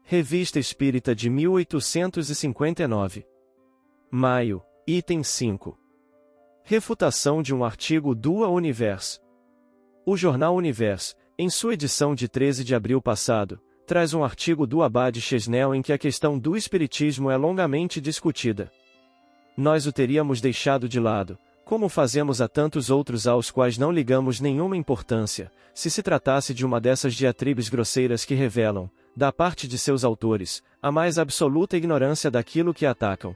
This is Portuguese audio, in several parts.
Revista Espírita de 1859. Maio, item 5. Refutação de um artigo do Universo. O jornal Universo, em sua edição de 13 de abril passado, traz um artigo do Abade Chesnel em que a questão do espiritismo é longamente discutida. Nós o teríamos deixado de lado, como fazemos a tantos outros aos quais não ligamos nenhuma importância, se se tratasse de uma dessas diatribes grosseiras que revelam, da parte de seus autores, a mais absoluta ignorância daquilo que atacam.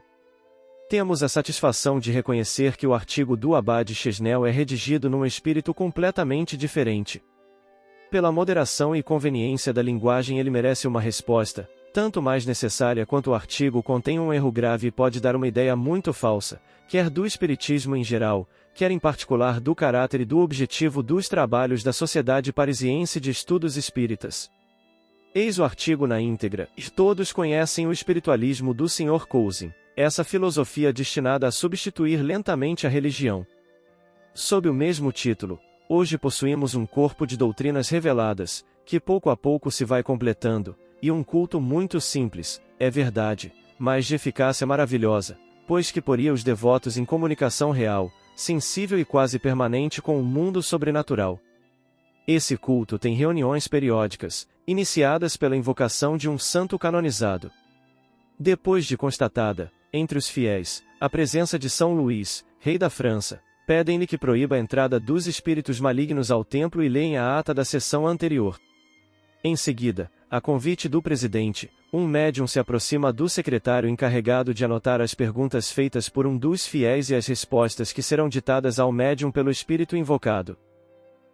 Temos a satisfação de reconhecer que o artigo do Abade Chesnel é redigido num espírito completamente diferente. Pela moderação e conveniência da linguagem ele merece uma resposta, tanto mais necessária quanto o artigo contém um erro grave e pode dar uma ideia muito falsa, quer do espiritismo em geral, quer em particular do caráter e do objetivo dos trabalhos da Sociedade Parisiense de Estudos Espíritas. Eis o artigo na íntegra, e todos conhecem o espiritualismo do Sr. Cousin, essa filosofia destinada a substituir lentamente a religião. Sob o mesmo título, hoje possuímos um corpo de doutrinas reveladas, que pouco a pouco se vai completando, e um culto muito simples, é verdade, mas de eficácia maravilhosa, pois que poria os devotos em comunicação real, sensível e quase permanente com o mundo sobrenatural. Esse culto tem reuniões periódicas, iniciadas pela invocação de um santo canonizado. Depois de constatada, entre os fiéis, a presença de São Luís, rei da França, pedem-lhe que proíba a entrada dos espíritos malignos ao templo e leem a ata da sessão anterior. Em seguida, a convite do presidente, um médium se aproxima do secretário encarregado de anotar as perguntas feitas por um dos fiéis e as respostas que serão ditadas ao médium pelo espírito invocado.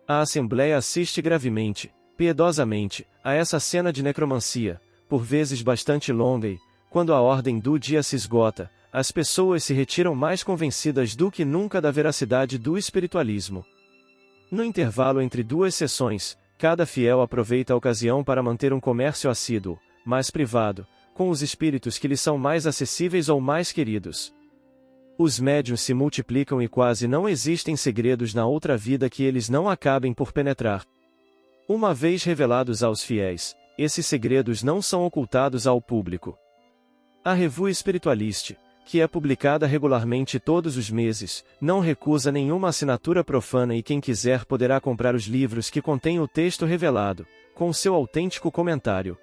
A assembleia assiste gravemente, piedosamente, a essa cena de necromancia, por vezes bastante longa e, quando a ordem do dia se esgota, as pessoas se retiram mais convencidas do que nunca da veracidade do espiritualismo. No intervalo entre duas sessões, cada fiel aproveita a ocasião para manter um comércio assíduo, mas privado, com os espíritos que lhe são mais acessíveis ou mais queridos. Os médiuns se multiplicam e quase não existem segredos na outra vida que eles não acabem por penetrar. Uma vez revelados aos fiéis, esses segredos não são ocultados ao público. A Revue Spiritualiste, que é publicada regularmente todos os meses, não recusa nenhuma assinatura profana e quem quiser poderá comprar os livros que contêm o texto revelado, com seu autêntico comentário.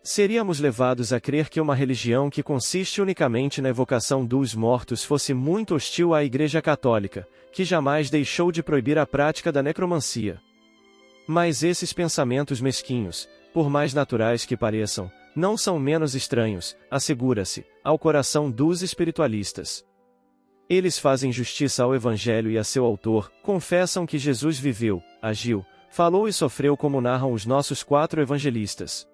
Seríamos levados a crer que uma religião que consiste unicamente na evocação dos mortos fosse muito hostil à Igreja Católica, que jamais deixou de proibir a prática da necromancia. Mas esses pensamentos mesquinhos, por mais naturais que pareçam, não são menos estranhos, assegura-se, ao coração dos espiritualistas. Eles fazem justiça ao Evangelho e a seu autor, confessam que Jesus viveu, agiu, falou e sofreu como narram os nossos 4 evangelistas.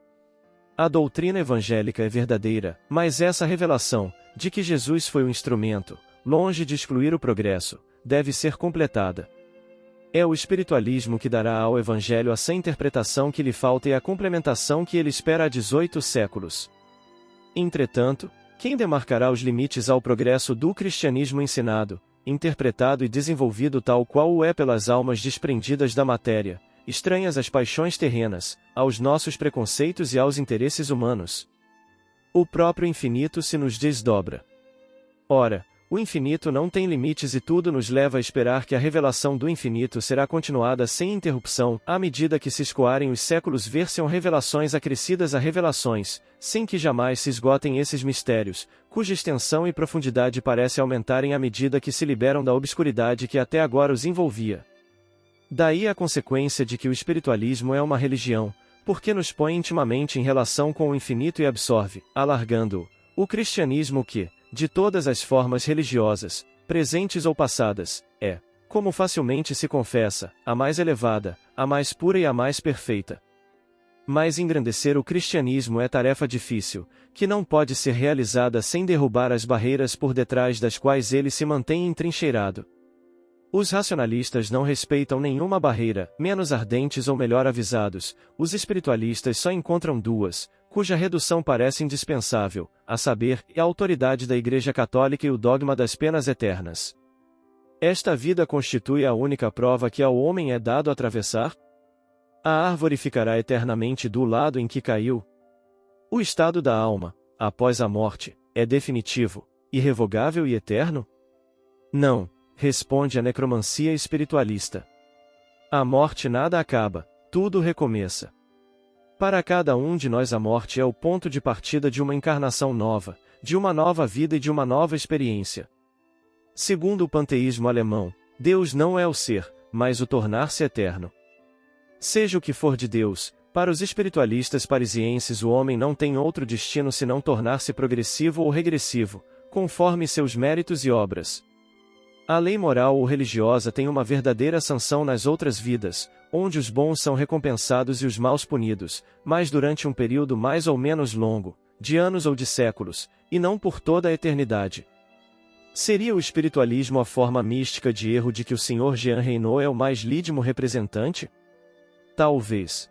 A doutrina evangélica é verdadeira, mas essa revelação, de que Jesus foi um instrumento, longe de excluir o progresso, deve ser completada. É o espiritualismo que dará ao Evangelho essa interpretação que lhe falta e a complementação que ele espera há 18 séculos. Entretanto, quem demarcará os limites ao progresso do cristianismo ensinado, interpretado e desenvolvido tal qual o é pelas almas desprendidas da matéria, estranhas às paixões terrenas, aos nossos preconceitos e aos interesses humanos? O próprio infinito se nos desdobra. Ora, o infinito não tem limites e tudo nos leva a esperar que a revelação do infinito será continuada sem interrupção, à medida que se escoarem os séculos ver-se-ão revelações acrescidas a revelações, sem que jamais se esgotem esses mistérios, cuja extensão e profundidade parece aumentarem à medida que se liberam da obscuridade que até agora os envolvia. Daí a consequência de que o espiritualismo é uma religião, porque nos põe intimamente em relação com o infinito e absorve, alargando-o, o cristianismo que, de todas as formas religiosas, presentes ou passadas, é, como facilmente se confessa, a mais elevada, a mais pura e a mais perfeita. Mas engrandecer o cristianismo é tarefa difícil, que não pode ser realizada sem derrubar as barreiras por detrás das quais ele se mantém entrincheirado. Os racionalistas não respeitam nenhuma barreira, menos ardentes ou melhor avisados, os espiritualistas só encontram duas, cuja redução parece indispensável, a saber, a autoridade da Igreja Católica e o dogma das penas eternas. Esta vida constitui a única prova que ao homem é dado atravessar? A árvore ficará eternamente do lado em que caiu? O estado da alma, após a morte, é definitivo, irrevogável e eterno? Não, responde a necromancia espiritualista. A morte nada acaba, tudo recomeça. Para cada um de nós a morte é o ponto de partida de uma encarnação nova, de uma nova vida e de uma nova experiência. Segundo o panteísmo alemão, Deus não é o ser, mas o tornar-se eterno. Seja o que for de Deus, para os espiritualistas parisienses o homem não tem outro destino senão tornar-se progressivo ou regressivo, conforme seus méritos e obras. A lei moral ou religiosa tem uma verdadeira sanção nas outras vidas, onde os bons são recompensados e os maus punidos, mas durante um período mais ou menos longo, de anos ou de séculos, e não por toda a eternidade. Seria o espiritualismo a forma mística de erro de que o Sr. Jean Reynaud é o mais lídimo representante? Talvez.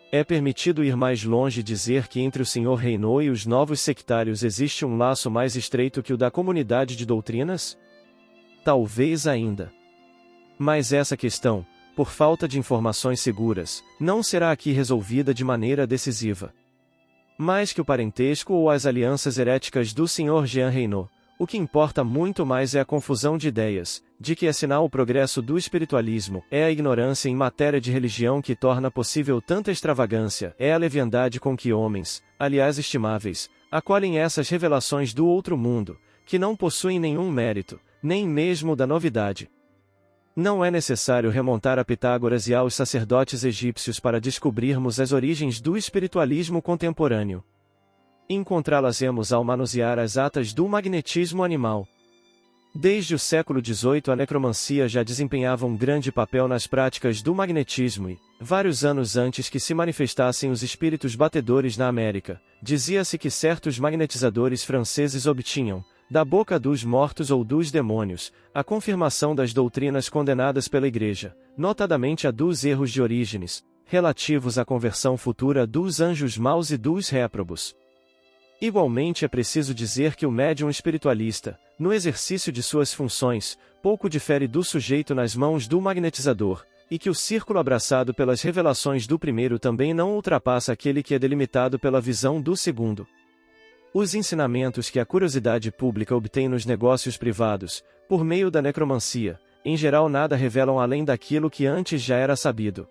É permitido ir mais longe e dizer que entre o Sr. Reynaud e os novos sectários existe um laço mais estreito que o da comunidade de doutrinas? Talvez ainda. Mas essa questão, por falta de informações seguras, não será aqui resolvida de maneira decisiva. Mais que o parentesco ou as alianças heréticas do Sr. Jean Reynaud, o que importa muito mais é a confusão de ideias, de que é sinal o progresso do espiritualismo, é a ignorância em matéria de religião que torna possível tanta extravagância, é a leviandade com que homens, aliás estimáveis, acolhem essas revelações do outro mundo, que não possuem nenhum mérito, nem mesmo da novidade. Não é necessário remontar a Pitágoras e aos sacerdotes egípcios para descobrirmos as origens do espiritualismo contemporâneo. Encontrá-las-emos ao manusear as atas do magnetismo animal. Desde o século XVIII a necromancia já desempenhava um grande papel nas práticas do magnetismo e, vários anos antes que se manifestassem os espíritos batedores na América, dizia-se que certos magnetizadores franceses obtinham, da boca dos mortos ou dos demônios, a confirmação das doutrinas condenadas pela Igreja, notadamente a dos erros de Orígenes, relativos à conversão futura dos anjos maus e dos réprobos. Igualmente é preciso dizer que o médium espiritualista, no exercício de suas funções, pouco difere do sujeito nas mãos do magnetizador, e que o círculo abraçado pelas revelações do primeiro também não ultrapassa aquele que é delimitado pela visão do segundo. Os ensinamentos que a curiosidade pública obtém nos negócios privados, por meio da necromancia, em geral nada revelam além daquilo que antes já era sabido.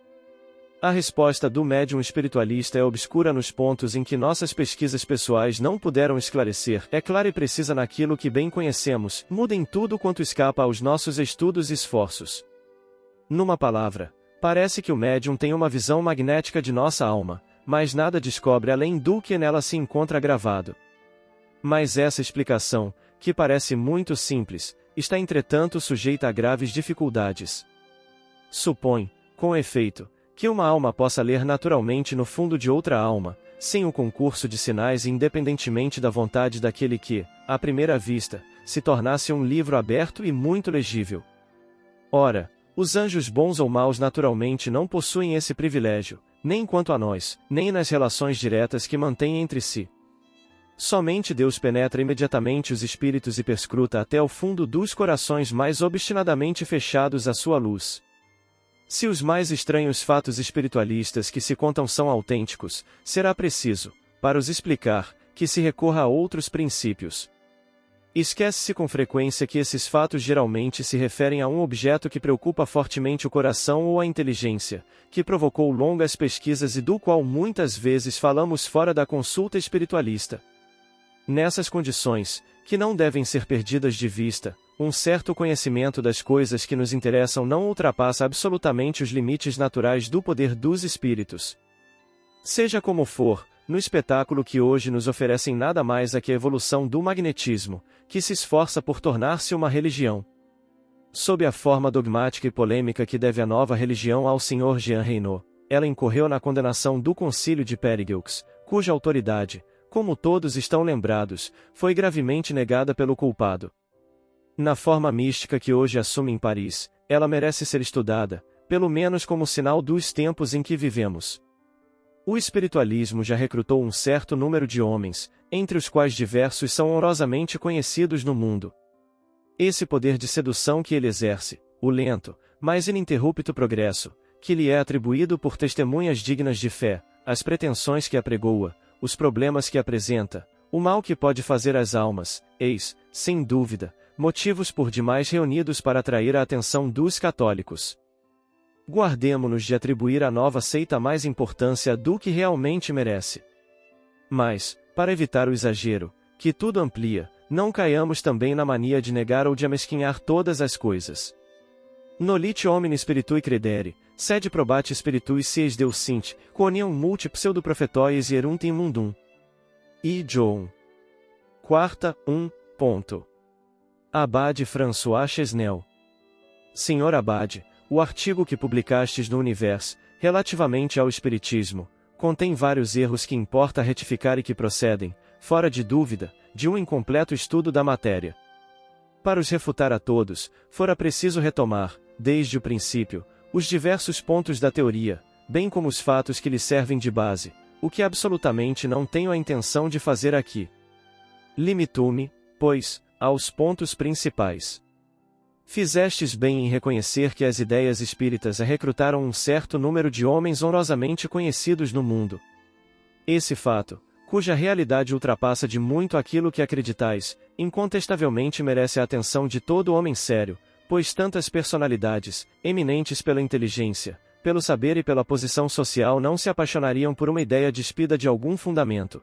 A resposta do médium espiritualista é obscura nos pontos em que nossas pesquisas pessoais não puderam esclarecer, é clara e precisa naquilo que bem conhecemos, muda em tudo quanto escapa aos nossos estudos e esforços. Numa palavra, parece que o médium tem uma visão magnética de nossa alma, mas nada descobre além do que nela se encontra gravado. Mas essa explicação, que parece muito simples, está entretanto sujeita a graves dificuldades. Supõe, com efeito, que uma alma possa ler naturalmente no fundo de outra alma, sem o concurso de sinais e independentemente da vontade daquele que, à primeira vista, se tornasse um livro aberto e muito legível. Ora, os anjos bons ou maus naturalmente não possuem esse privilégio, nem quanto a nós, nem nas relações diretas que mantêm entre si. Somente Deus penetra imediatamente os espíritos e perscruta até o fundo dos corações mais obstinadamente fechados à sua luz. Se os mais estranhos fatos espiritualistas que se contam são autênticos, será preciso, para os explicar, que se recorra a outros princípios. Esquece-se com frequência que esses fatos geralmente se referem a um objeto que preocupa fortemente o coração ou a inteligência, que provocou longas pesquisas e do qual muitas vezes falamos fora da consulta espiritualista. Nessas condições, que não devem ser perdidas de vista, um certo conhecimento das coisas que nos interessam não ultrapassa absolutamente os limites naturais do poder dos espíritos. Seja como for, no espetáculo que hoje nos oferecem nada mais é que a evolução do magnetismo, que se esforça por tornar-se uma religião. Sob a forma dogmática e polêmica que deve a nova religião ao Sr. Jean Reynaud, ela incorreu na condenação do Concílio de Périgueux, cuja autoridade, como todos estão lembrados, foi gravemente negada pelo culpado. Na forma mística que hoje assume em Paris, ela merece ser estudada, pelo menos como sinal dos tempos em que vivemos. O espiritualismo já recrutou um certo número de homens, entre os quais diversos são honrosamente conhecidos no mundo. Esse poder de sedução que ele exerce, o lento, mas ininterrupto progresso, que lhe é atribuído por testemunhas dignas de fé, as pretensões que apregoa, os problemas que apresenta, o mal que pode fazer às almas, eis, sem dúvida, motivos por demais reunidos para atrair a atenção dos católicos. Guardemo-nos de atribuir à nova seita mais importância do que realmente merece. Mas, para evitar o exagero, que tudo amplia, não caiamos também na mania de negar ou de amesquinhar todas as coisas. Nolite homine spiritui credere, sed probate spiritui sies Deus sint, quoniam multi pseudoprofetoies ierunt in mundum. I. John. Quarta, 1. Abade François Chesnel. Senhor Abade, o artigo que publicastes no Universo, relativamente ao Espiritismo, contém vários erros que importa retificar e que procedem, fora de dúvida, de um incompleto estudo da matéria. Para os refutar a todos, fora preciso retomar, desde o princípio, os diversos pontos da teoria, bem como os fatos que lhe servem de base, o que absolutamente não tenho a intenção de fazer aqui. Limito-me, pois, aos pontos principais. Fizestes bem em reconhecer que as ideias espíritas recrutaram um certo número de homens honrosamente conhecidos no mundo. Esse fato, cuja realidade ultrapassa de muito aquilo que acreditais, incontestavelmente merece a atenção de todo homem sério, pois tantas personalidades, eminentes pela inteligência, pelo saber e pela posição social não se apaixonariam por uma ideia despida de algum fundamento.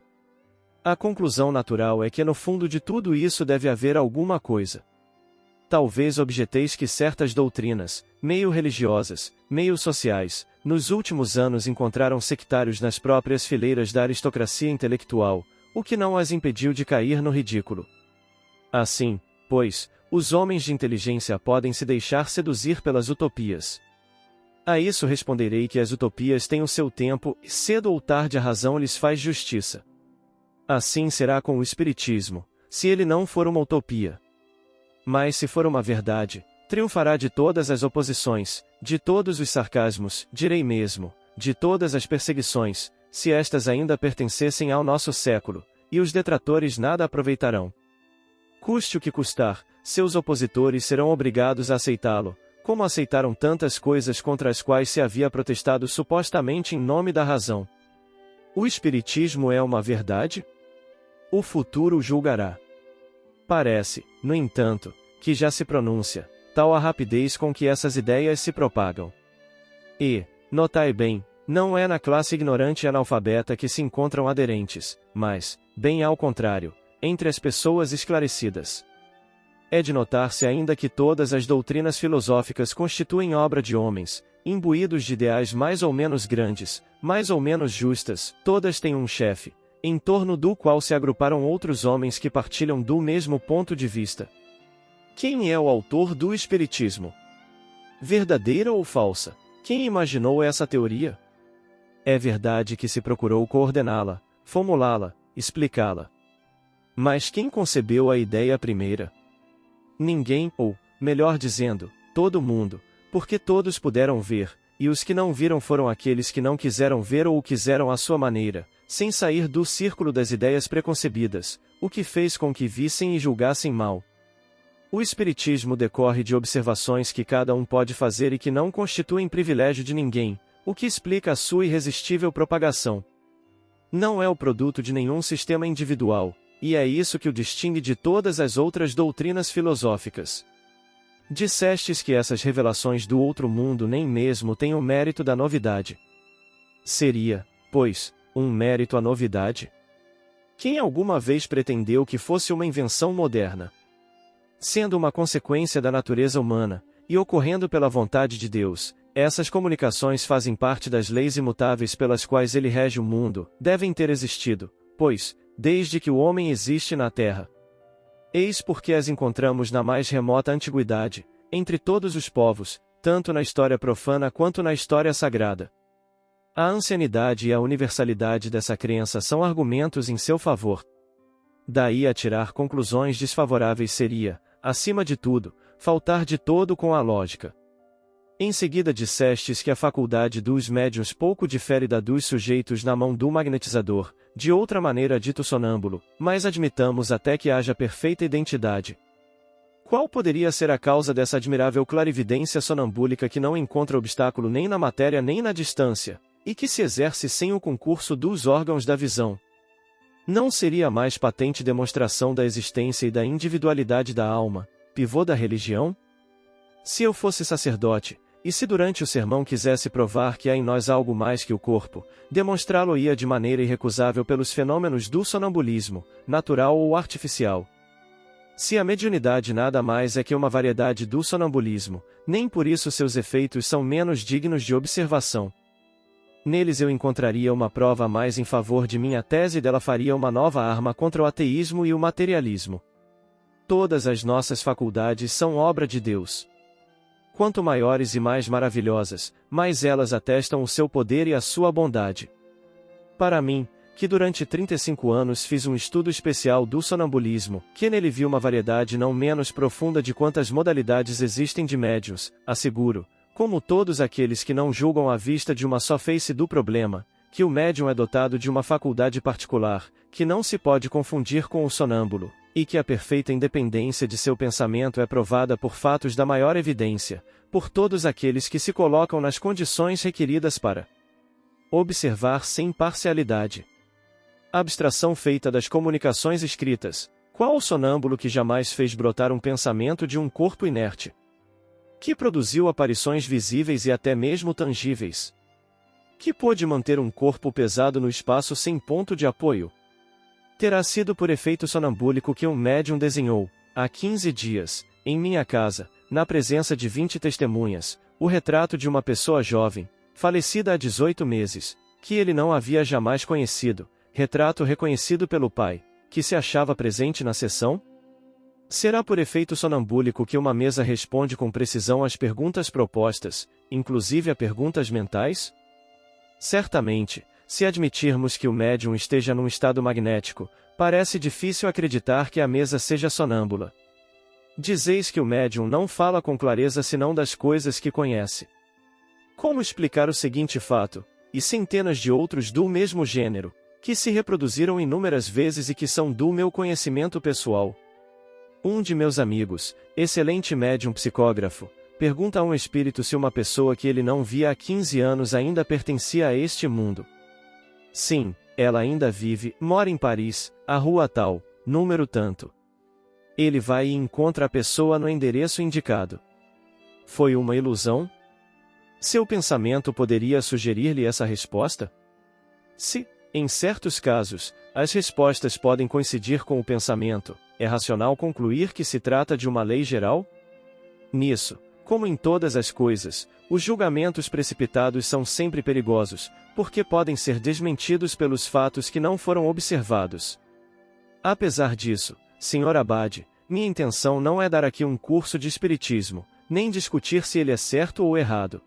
A conclusão natural é que no fundo de tudo isso deve haver alguma coisa. Talvez objeteis que certas doutrinas, meio religiosas, meio sociais, nos últimos anos encontraram sectários nas próprias fileiras da aristocracia intelectual, o que não as impediu de cair no ridículo. Assim, pois, os homens de inteligência podem se deixar seduzir pelas utopias. A isso responderei que as utopias têm o seu tempo, e cedo ou tarde a razão lhes faz justiça. Assim será com o Espiritismo, se ele não for uma utopia. Mas se for uma verdade, triunfará de todas as oposições, de todos os sarcasmos, direi mesmo, de todas as perseguições, se estas ainda pertencessem ao nosso século, e os detratores nada aproveitarão. Custe o que custar, seus opositores serão obrigados a aceitá-lo, como aceitaram tantas coisas contra as quais se havia protestado supostamente em nome da razão. O Espiritismo é uma verdade? O futuro o julgará. Parece, no entanto, que já se pronuncia, tal a rapidez com que essas ideias se propagam. E, notai bem, não é na classe ignorante e analfabeta que se encontram aderentes, mas, bem ao contrário, entre as pessoas esclarecidas. É de notar-se ainda que todas as doutrinas filosóficas constituem obra de homens, imbuídos de ideais mais ou menos grandes, mais ou menos justas, todas têm um chefe, em torno do qual se agruparam outros homens que partilham do mesmo ponto de vista. Quem é o autor do Espiritismo? Verdadeira ou falsa? Quem imaginou essa teoria? É verdade que se procurou coordená-la, formulá-la, explicá-la. Mas quem concebeu a ideia primeira? Ninguém, ou, melhor dizendo, todo mundo, porque todos puderam ver, e os que não viram foram aqueles que não quiseram ver ou o quiseram à sua maneira, sem sair do círculo das ideias preconcebidas, o que fez com que vissem e julgassem mal. O Espiritismo decorre de observações que cada um pode fazer e que não constituem privilégio de ninguém, o que explica a sua irresistível propagação. Não é o produto de nenhum sistema individual, e é isso que o distingue de todas as outras doutrinas filosóficas. Dissestes que essas revelações do outro mundo nem mesmo têm o mérito da novidade. Seria, pois, um mérito a novidade? Quem alguma vez pretendeu que fosse uma invenção moderna? Sendo uma consequência da natureza humana, e ocorrendo pela vontade de Deus, essas comunicações fazem parte das leis imutáveis pelas quais ele rege o mundo, devem ter existido, pois, desde que o homem existe na Terra. Eis porque as encontramos na mais remota antiguidade, entre todos os povos, tanto na história profana quanto na história sagrada. A ancianidade e a universalidade dessa crença são argumentos em seu favor. Daí a tirar conclusões desfavoráveis seria, acima de tudo, faltar de todo com a lógica. Em seguida dissestes que a faculdade dos médiuns pouco difere da dos sujeitos na mão do magnetizador, de outra maneira dito sonâmbulo, mas admitamos até que haja perfeita identidade. Qual poderia ser a causa dessa admirável clarividência sonambúlica que não encontra obstáculo nem na matéria nem na distância, e que se exerce sem o concurso dos órgãos da visão? Não seria a mais patente demonstração da existência e da individualidade da alma, pivô da religião? Se eu fosse sacerdote, e se durante o sermão quisesse provar que há em nós algo mais que o corpo, demonstrá-lo-ia de maneira irrecusável pelos fenômenos do sonambulismo, natural ou artificial. Se a mediunidade nada mais é que uma variedade do sonambulismo, nem por isso seus efeitos são menos dignos de observação. Neles eu encontraria uma prova a mais em favor de minha tese e dela faria uma nova arma contra o ateísmo e o materialismo. Todas as nossas faculdades são obra de Deus. Quanto maiores e mais maravilhosas, mais elas atestam o seu poder e a sua bondade. Para mim, que durante 35 anos fiz um estudo especial do sonambulismo, que nele vi uma variedade não menos profunda de quantas modalidades existem de médiuns, asseguro, como todos aqueles que não julgam à vista de uma só face do problema, que o médium é dotado de uma faculdade particular, que não se pode confundir com o sonâmbulo, e que a perfeita independência de seu pensamento é provada por fatos da maior evidência, por todos aqueles que se colocam nas condições requeridas para observar sem parcialidade. Abstração feita das comunicações escritas. Qual o sonâmbulo que jamais fez brotar um pensamento de um corpo inerte? Que produziu aparições visíveis e até mesmo tangíveis? Que pôde manter um corpo pesado no espaço sem ponto de apoio? Terá sido por efeito sonambúlico que um médium desenhou, há 15 dias, em minha casa, na presença de 20 testemunhas, o retrato de uma pessoa jovem, falecida há 18 meses, que ele não havia jamais conhecido, retrato reconhecido pelo pai, que se achava presente na sessão? Será por efeito sonambúlico que uma mesa responde com precisão às perguntas propostas, inclusive a perguntas mentais? Certamente, se admitirmos que o médium esteja num estado magnético, parece difícil acreditar que a mesa seja sonâmbula. Dizeis que o médium não fala com clareza senão das coisas que conhece. Como explicar o seguinte fato, e centenas de outros do mesmo gênero, que se reproduziram inúmeras vezes e que são do meu conhecimento pessoal? Um de meus amigos, excelente médium psicógrafo, pergunta a um espírito se uma pessoa que ele não via há 15 anos ainda pertencia a este mundo. Sim, ela ainda vive, mora em Paris, a rua tal, número tanto. Ele vai e encontra a pessoa no endereço indicado. Foi uma ilusão? Seu pensamento poderia sugerir-lhe essa resposta? Se, em certos casos, as respostas podem coincidir com o pensamento, é racional concluir que se trata de uma lei geral? Nisso, como em todas as coisas, os julgamentos precipitados são sempre perigosos, porque podem ser desmentidos pelos fatos que não foram observados. Apesar disso, Sr. Abade, minha intenção não é dar aqui um curso de espiritismo, nem discutir se ele é certo ou errado.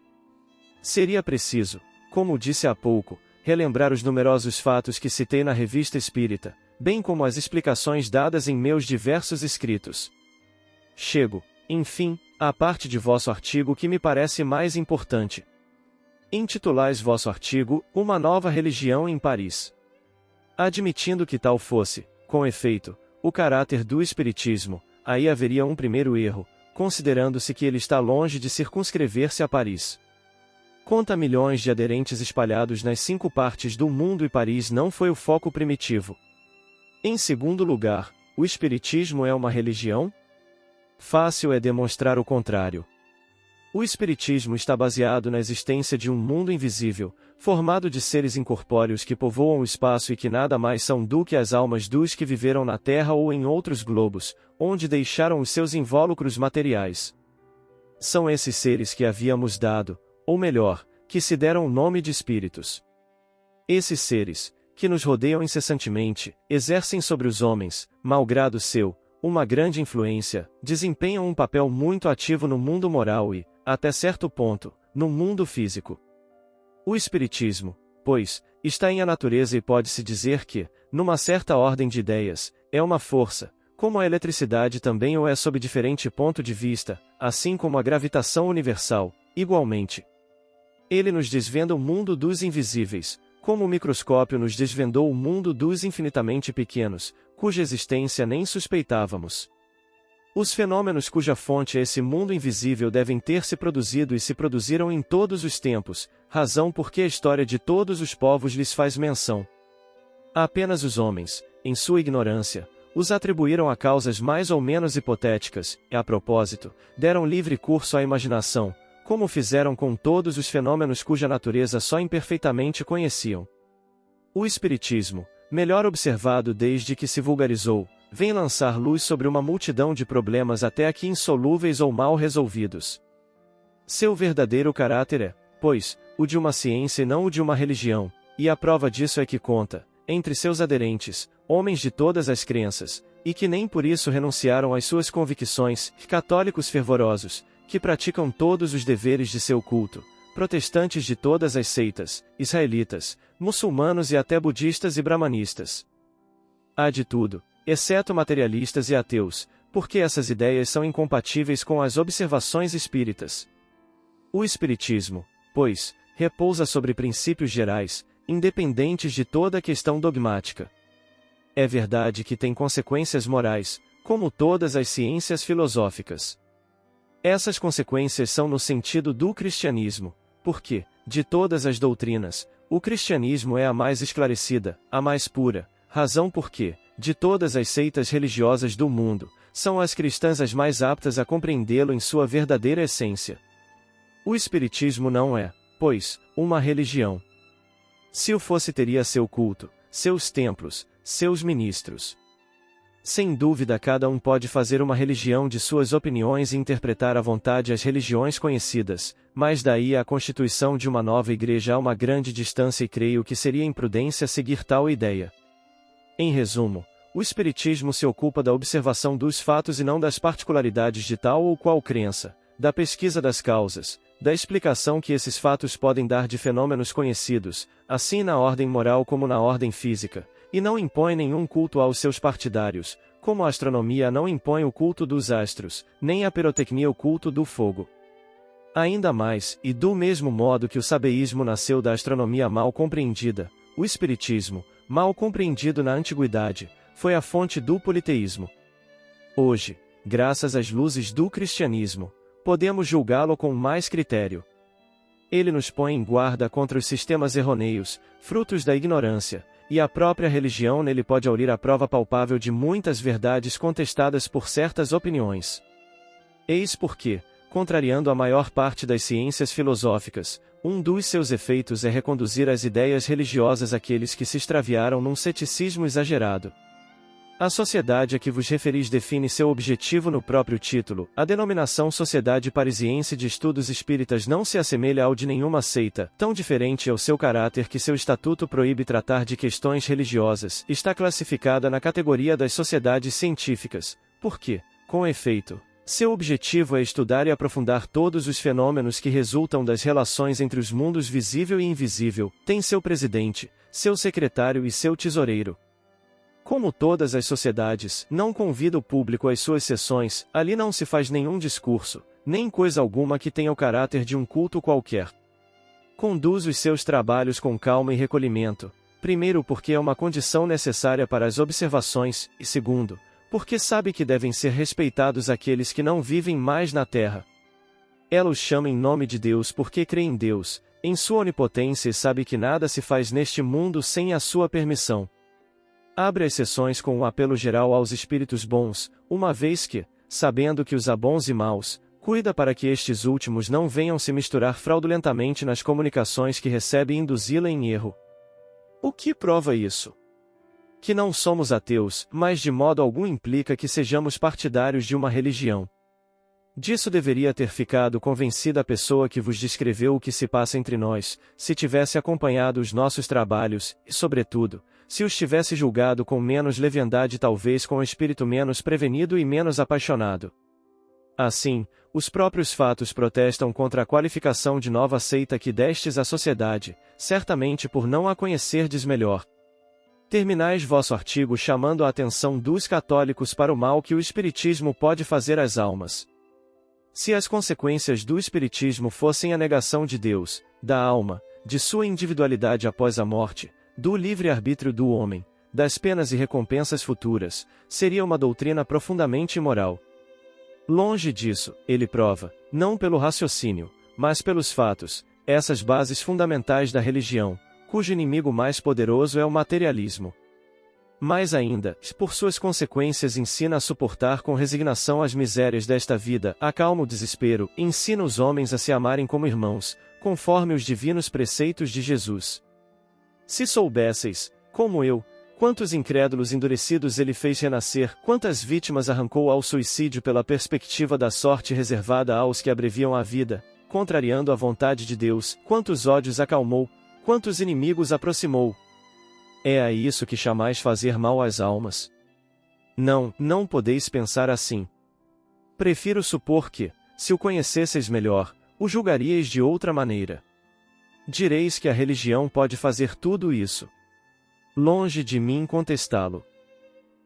Seria preciso, como disse há pouco, relembrar os numerosos fatos que citei na Revista Espírita, bem como as explicações dadas em meus diversos escritos. Chego, enfim, à parte de vosso artigo que me parece mais importante. Intitulais vosso artigo, Uma Nova Religião em Paris. Admitindo que tal fosse, com efeito, o caráter do Espiritismo, aí haveria um primeiro erro, considerando-se que ele está longe de circunscrever-se a Paris. Conta milhões de aderentes espalhados nas 5 partes do mundo e Paris não foi o foco primitivo. Em segundo lugar, o Espiritismo é uma religião? Fácil é demonstrar o contrário. O Espiritismo está baseado na existência de um mundo invisível, formado de seres incorpóreos que povoam o espaço e que nada mais são do que as almas dos que viveram na Terra ou em outros globos, onde deixaram os seus invólucros materiais. São esses seres que havíamos dado, ou melhor, que se deram o nome de espíritos. Esses seres, que nos rodeiam incessantemente, exercem sobre os homens, malgrado seu, uma grande influência, desempenham um papel muito ativo no mundo moral e, até certo ponto, no mundo físico. O Espiritismo, pois, está em a natureza e pode-se dizer que, numa certa ordem de ideias, é uma força, como a eletricidade também o é sob diferente ponto de vista, assim como a gravitação universal, igualmente. Ele nos desvenda o mundo dos invisíveis, como o microscópio nos desvendou o mundo dos infinitamente pequenos, cuja existência nem suspeitávamos. Os fenômenos cuja fonte é esse mundo invisível devem ter se produzido e se produziram em todos os tempos, razão por que a história de todos os povos lhes faz menção. Apenas os homens, em sua ignorância, os atribuíram a causas mais ou menos hipotéticas, e, a propósito, deram livre curso à imaginação, como fizeram com todos os fenômenos cuja natureza só imperfeitamente conheciam. O Espiritismo, melhor observado desde que se vulgarizou, vem lançar luz sobre uma multidão de problemas até aqui insolúveis ou mal resolvidos. Seu verdadeiro caráter é, pois, o de uma ciência e não o de uma religião, e a prova disso é que conta, entre seus aderentes, homens de todas as crenças, e que nem por isso renunciaram às suas convicções, católicos fervorosos, que praticam todos os deveres de seu culto, protestantes de todas as seitas, israelitas, muçulmanos e até budistas e brahmanistas. Há de tudo, exceto materialistas e ateus, porque essas ideias são incompatíveis com as observações espíritas. O Espiritismo, pois, repousa sobre princípios gerais, independentes de toda questão dogmática. É verdade que tem consequências morais, como todas as ciências filosóficas. Essas consequências são no sentido do cristianismo, porque, de todas as doutrinas, o cristianismo é a mais esclarecida, a mais pura, razão porque, de todas as seitas religiosas do mundo, são as cristãs as mais aptas a compreendê-lo em sua verdadeira essência. O Espiritismo não é, pois, uma religião. Se o fosse, teria seu culto, seus templos, seus ministros. Sem dúvida, cada um pode fazer uma religião de suas opiniões e interpretar à vontade as religiões conhecidas, mas daí à constituição de uma nova igreja há uma grande distância e creio que seria imprudência seguir tal ideia. Em resumo, o Espiritismo se ocupa da observação dos fatos e não das particularidades de tal ou qual crença, da pesquisa das causas, da explicação que esses fatos podem dar de fenômenos conhecidos, assim na ordem moral como na ordem física, e não impõe nenhum culto aos seus partidários, como a astronomia não impõe o culto dos astros, nem a pirotecnia o culto do fogo. Ainda mais, e do mesmo modo que o sabeísmo nasceu da astronomia mal compreendida, o Espiritismo, mal compreendido na antiguidade, foi a fonte do politeísmo. Hoje, graças às luzes do cristianismo, podemos julgá-lo com mais critério. Ele nos põe em guarda contra os sistemas errôneos, frutos da ignorância, e a própria religião nele pode aurir a prova palpável de muitas verdades contestadas por certas opiniões. Eis porque, contrariando a maior parte das ciências filosóficas, um dos seus efeitos é reconduzir as ideias religiosas àqueles que se extraviaram num ceticismo exagerado. A sociedade a que vos referis define seu objetivo no próprio título. A denominação Sociedade Parisiense de Estudos Espíritas não se assemelha ao de nenhuma seita, tão diferente é o seu caráter que seu estatuto proíbe tratar de questões religiosas. Está classificada na categoria das sociedades científicas, porque, com efeito, seu objetivo é estudar e aprofundar todos os fenômenos que resultam das relações entre os mundos visível e invisível. Tem seu presidente, seu secretário e seu tesoureiro. Como todas as sociedades, não convida o público às suas sessões, ali não se faz nenhum discurso, nem coisa alguma que tenha o caráter de um culto qualquer. Conduz os seus trabalhos com calma e recolhimento, primeiro porque é uma condição necessária para as observações, e segundo, porque sabe que devem ser respeitados aqueles que não vivem mais na terra. Ela os chama em nome de Deus porque crê em Deus, em sua onipotência e sabe que nada se faz neste mundo sem a sua permissão. Abre as sessões com um apelo geral aos espíritos bons, uma vez que, sabendo que os há bons e maus, cuida para que estes últimos não venham se misturar fraudulentamente nas comunicações que recebe e induzi-la em erro. O que prova isso? Que não somos ateus, mas de modo algum implica que sejamos partidários de uma religião. Disso deveria ter ficado convencida a pessoa que vos descreveu o que se passa entre nós, se tivesse acompanhado os nossos trabalhos, e sobretudo, se os tivesse julgado com menos leviandade, talvez com o espírito menos prevenido e menos apaixonado. Assim, os próprios fatos protestam contra a qualificação de nova seita que destes à sociedade, certamente por não a conhecerdes melhor. Terminais vosso artigo chamando a atenção dos católicos para o mal que o Espiritismo pode fazer às almas. Se as consequências do Espiritismo fossem a negação de Deus, da alma, de sua individualidade após a morte, do livre-arbítrio do homem, das penas e recompensas futuras, seria uma doutrina profundamente imoral. Longe disso, ele prova, não pelo raciocínio, mas pelos fatos, essas bases fundamentais da religião, cujo inimigo mais poderoso é o materialismo. Mais ainda, por suas consequências ensina a suportar com resignação as misérias desta vida, acalma o desespero, ensina os homens a se amarem como irmãos, conforme os divinos preceitos de Jesus. Se soubesseis, como eu, quantos incrédulos endurecidos ele fez renascer, quantas vítimas arrancou ao suicídio pela perspectiva da sorte reservada aos que abreviam a vida, contrariando a vontade de Deus, quantos ódios acalmou, quantos inimigos aproximou. É a isso que chamais fazer mal às almas? Não, não podeis pensar assim. Prefiro supor que, se o conhecesseis melhor, o julgaríeis de outra maneira. Direis que a religião pode fazer tudo isso. Longe de mim contestá-lo.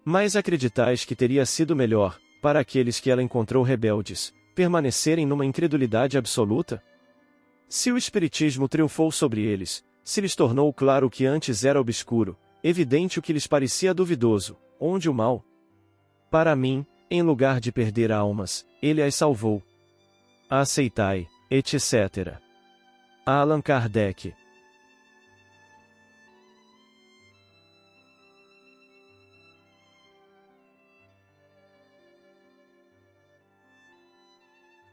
Mas acreditais que teria sido melhor, para aqueles que ela encontrou rebeldes, permanecerem numa incredulidade absoluta? Se o Espiritismo triunfou sobre eles, se lhes tornou claro o que antes era obscuro, evidente o que lhes parecia duvidoso, onde o mal? Para mim, em lugar de perder almas, ele as salvou. Aceitai, etc. Allan Kardec.